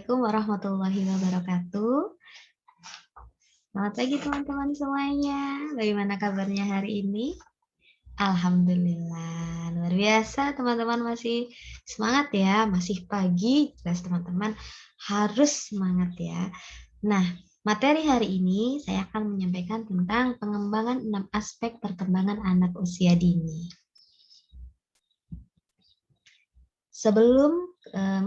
Assalamualaikum warahmatullahi wabarakatuh. Selamat pagi teman-teman semuanya. Bagaimana kabarnya hari ini? Alhamdulillah, luar biasa teman-teman, masih semangat ya, masih pagi, jelas teman-teman harus semangat ya. Nah, materi hari ini saya akan menyampaikan tentang pengembangan 6 aspek perkembangan anak usia dini. Sebelum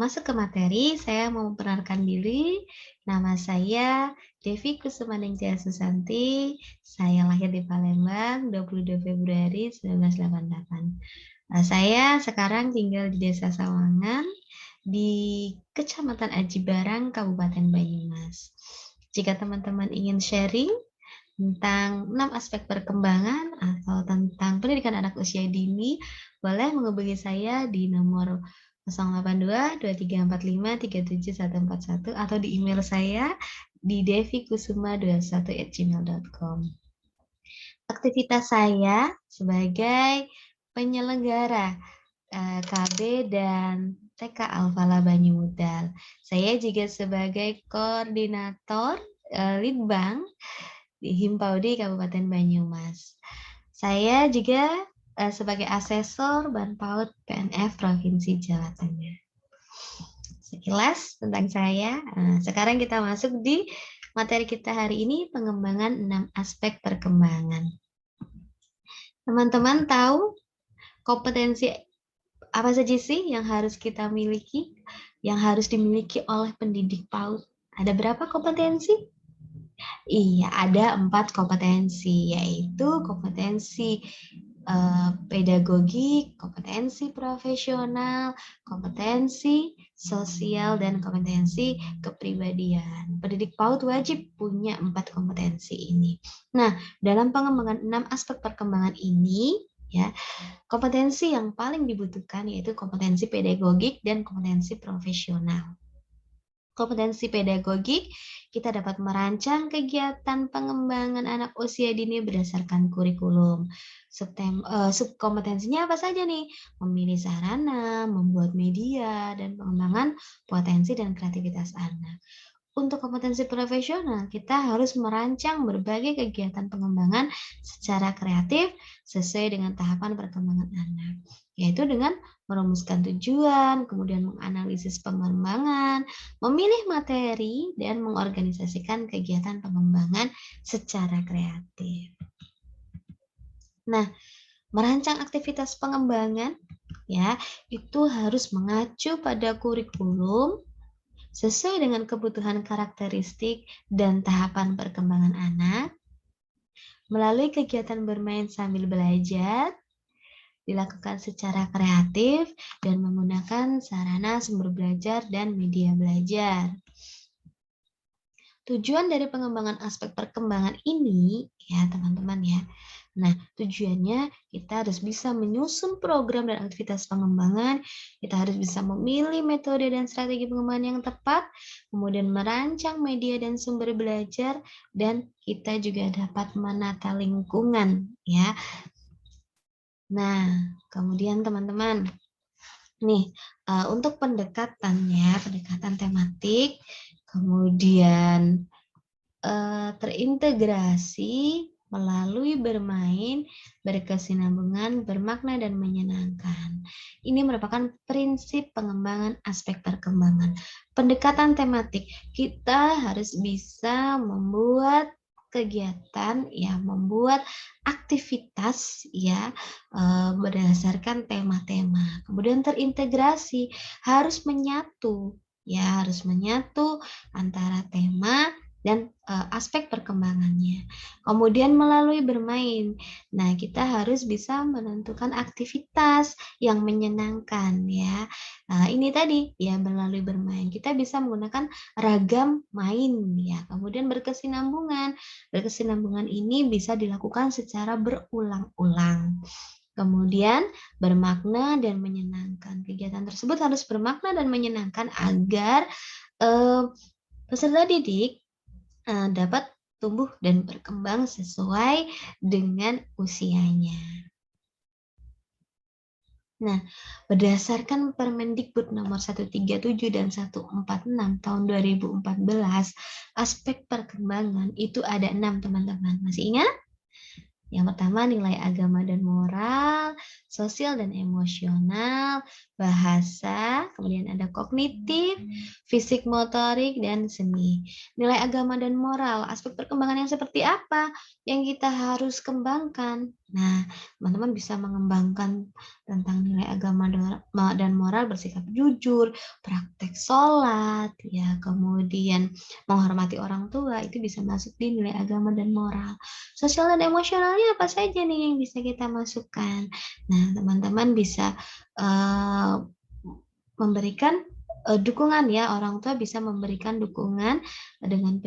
masuk ke materi, saya mau memperkenalkan diri. Nama saya Devi Kusumaningtya Susanti. Saya lahir di Palembang 22 Februari 1988. Saya sekarang tinggal di Desa Sawangan di Kecamatan Aji Barang, Kabupaten Banyumas. Jika teman-teman ingin sharing tentang 6 aspek perkembangan atau tentang pendidikan anak usia dini, boleh menghubungi saya di nomor 082 2345 37141 atau di email saya di devikusuma21@gmail.com. Aktivitas saya sebagai penyelenggara KB dan TK Al-Falah Banyumudal. Saya juga sebagai koordinator Litbang di Himpaudi Kabupaten Banyumas. Saya juga sebagai asesor Banpaut PNF Provinsi Jawa Tengah. Sekilas tentang saya. Sekarang kita masuk di materi kita hari ini, pengembangan 6 aspek perkembangan. Teman-teman tahu kompetensi apa saja sih yang harus kita miliki, yang harus dimiliki oleh pendidik PAUD? Ada berapa kompetensi? Iya, ada 4 kompetensi, yaitu kompetensi pedagogi, kompetensi profesional, kompetensi sosial, dan kompetensi kepribadian. Pendidik PAUD wajib punya 4 kompetensi ini. Nah, dalam pengembangan 6 aspek perkembangan ini, ya, kompetensi yang paling dibutuhkan yaitu kompetensi pedagogik dan kompetensi profesional. Kompetensi pedagogik, kita dapat merancang kegiatan pengembangan anak usia dini berdasarkan kurikulum. Subkompetensinya apa saja nih? Memilih sarana, membuat media, dan pengembangan potensi dan kreativitas anak. Untuk kompetensi profesional, kita harus merancang berbagai kegiatan pengembangan secara kreatif sesuai dengan tahapan perkembangan anak, yaitu dengan merumuskan tujuan, kemudian menganalisis pengembangan, memilih materi, dan mengorganisasikan kegiatan pengembangan secara kreatif. Nah, merancang aktivitas pengembangan ya, itu harus mengacu pada kurikulum sesuai dengan kebutuhan karakteristik dan tahapan perkembangan anak, melalui kegiatan bermain sambil belajar, dilakukan secara kreatif, dan menggunakan sarana sumber belajar dan media belajar. Tujuan dari pengembangan aspek perkembangan ini, ya teman-teman ya, nah, tujuannya kita harus bisa menyusun program dan aktivitas pengembangan, kita harus bisa memilih metode dan strategi pengembangan yang tepat, kemudian merancang media dan sumber belajar, dan kita juga dapat menata lingkungan, ya. Nah, kemudian teman-teman, nih untuk pendekatannya, pendekatan tematik, kemudian terintegrasi melalui bermain, berkesinambungan, bermakna, dan menyenangkan. Ini merupakan prinsip pengembangan aspek perkembangan. Pendekatan tematik, kita harus bisa membuat kegiatan, ya, membuat aktivitas, ya, berdasarkan tema-tema. Kemudian terintegrasi, harus menyatu, ya, harus menyatu antara tema dan aspek perkembangannya. Kemudian melalui bermain, nah kita harus bisa menentukan aktivitas yang menyenangkan ya. Ini tadi ya, melalui bermain kita bisa menggunakan ragam main ya. Kemudian berkesinambungan, berkesinambungan ini bisa dilakukan secara berulang-ulang. Kemudian bermakna dan menyenangkan. Kegiatan tersebut harus bermakna dan menyenangkan agar peserta didik dapat tumbuh dan berkembang sesuai dengan usianya. Nah, berdasarkan Permendikbud nomor 137 dan 146 tahun 2014, aspek perkembangan itu ada 6, teman-teman. Masih ingat? Yang pertama nilai agama dan moral, sosial dan emosional, bahasa, kemudian ada kognitif, fisik motorik, dan seni. Nilai agama dan moral, aspek perkembangan yang seperti apa yang kita harus kembangkan? Nah, teman-teman bisa mengembangkan tentang nilai agama dan moral, bersikap jujur, praktek sholat, ya, kemudian menghormati orang tua, itu bisa masuk di nilai agama dan moral. Sosial dan emosionalnya apa saja nih yang bisa kita masukkan? Nah, teman-teman bisa memberikan dukungan, ya, orang tua bisa memberikan dukungan dengan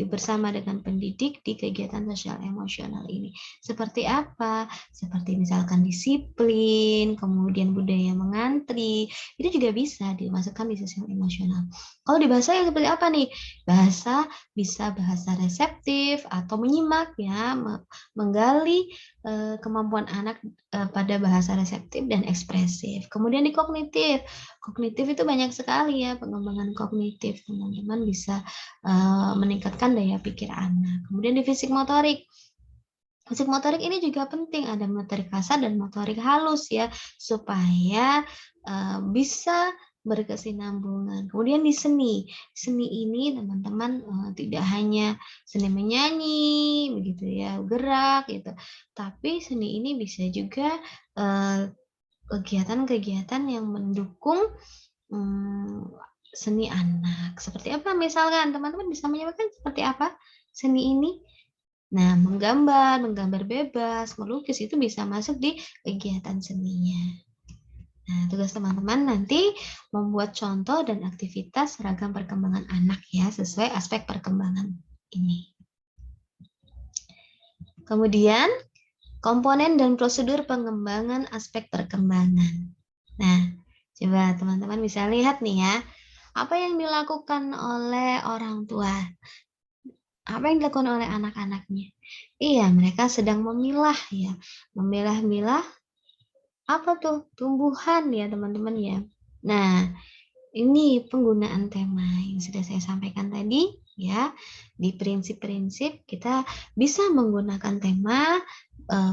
bersama dengan pendidik di kegiatan sosial emosional ini. Seperti apa? Seperti misalkan disiplin, kemudian budaya mengantri, itu juga bisa dimasukkan di sosial emosional. Kalau di bahasa yang seperti apa nih? Bahasa bisa bahasa reseptif atau menyimak, ya, menggali kemampuan anak pada bahasa reseptif dan ekspresif. Kemudian di kognitif. Kognitif itu banyak sekali, ya, pengembangan kognitif. Teman-teman bisa meningkatkan daya pikir anak. Kemudian di fisik motorik. Fisik motorik ini juga penting, ada motorik kasar dan motorik halus, ya, supaya bisa berkesinambungan. Kemudian di seni. Seni ini teman-teman tidak hanya seni menyanyi, begitu, ya, gerak gitu. Tapi seni ini bisa juga kegiatan-kegiatan yang mendukung seni anak. Seperti apa misalkan? Teman-teman bisa menyimpulkan seperti apa seni ini? Nah, menggambar bebas, melukis itu bisa masuk di kegiatan seninya. Nah, tugas teman-teman nanti membuat contoh dan aktivitas seragam perkembangan anak, ya, sesuai aspek perkembangan ini. Kemudian, komponen dan prosedur pengembangan aspek perkembangan. Nah, coba teman-teman bisa lihat nih, ya, apa yang dilakukan oleh orang tua? Apa yang dilakukan oleh anak-anaknya? Iya, mereka sedang memilah, ya. Memilah-milah apa tuh? Tumbuhan, ya, teman-teman, ya. Nah, ini penggunaan tema yang sudah saya sampaikan tadi, ya. Di prinsip-prinsip kita bisa menggunakan tema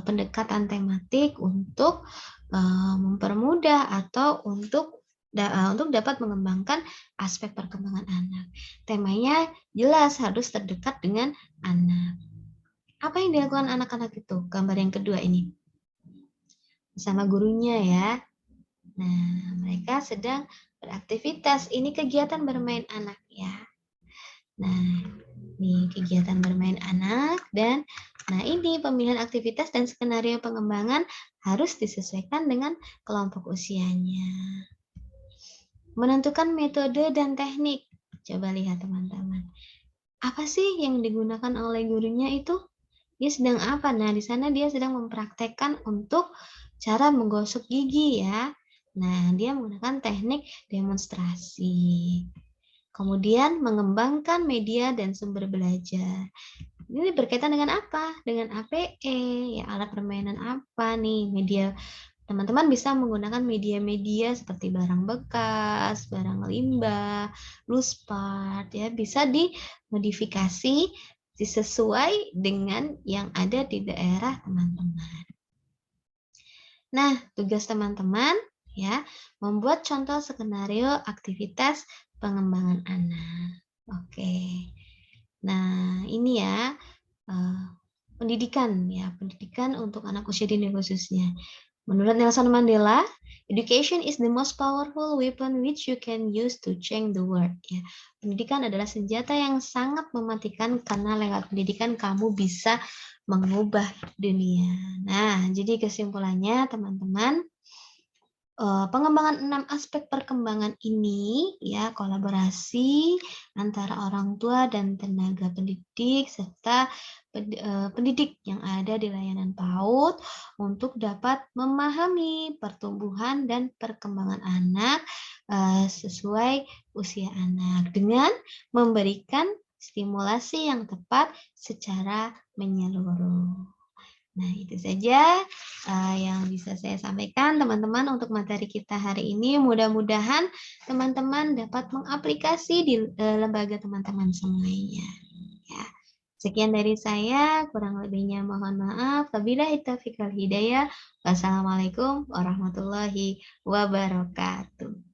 pendekatan tematik untuk mempermudah atau untuk dapat mengembangkan aspek perkembangan anak. Temanya jelas harus terdekat dengan anak. Apa yang dilakukan anak-anak itu? Gambar yang kedua ini. Bersama gurunya, ya. Nah, mereka sedang beraktivitas. Ini kegiatan bermain anak, ya. Nah, ini kegiatan bermain anak dan ini pemilihan aktivitas dan skenario pengembangan harus disesuaikan dengan kelompok usianya. Menentukan metode dan teknik. Coba lihat, teman-teman. Apa sih yang digunakan oleh gurunya itu? Dia sedang apa? Nah, di sana dia sedang mempraktekkan untuk cara menggosok gigi, ya. Nah, dia menggunakan teknik demonstrasi. Kemudian mengembangkan media dan sumber belajar. Ini berkaitan dengan apa? Dengan APE, ya, alat permainan apa nih? Media. Teman-teman bisa menggunakan media-media seperti barang bekas, barang limbah, loose-part, ya, bisa dimodifikasi sesuai dengan yang ada di daerah teman-teman. Nah, tugas teman-teman, ya, membuat contoh skenario aktivitas pengembangan anak. Oke. Nah, ini, ya, pendidikan, ya, pendidikan untuk anak usia dini khususnya. Menurut Nelson Mandela, education is the most powerful weapon which you can use to change the world. Ya, pendidikan adalah senjata yang sangat mematikan karena lewat pendidikan kamu bisa mengubah dunia. Nah, jadi kesimpulannya, teman-teman, pengembangan 6 aspek perkembangan ini, ya, kolaborasi antara orang tua dan tenaga pendidik serta pendidik yang ada di layanan PAUD untuk dapat memahami pertumbuhan dan perkembangan anak sesuai usia anak dengan memberikan stimulasi yang tepat secara menyeluruh. Nah, itu saja, yang bisa saya sampaikan teman-teman untuk materi kita hari ini. Mudah-mudahan teman-teman dapat mengaplikasi di, lembaga teman-teman semuanya, ya. Sekian dari saya, kurang lebihnya mohon maaf. Wabillahi taufiq wal hidayah. Wassalamualaikum warahmatullahi wabarakatuh.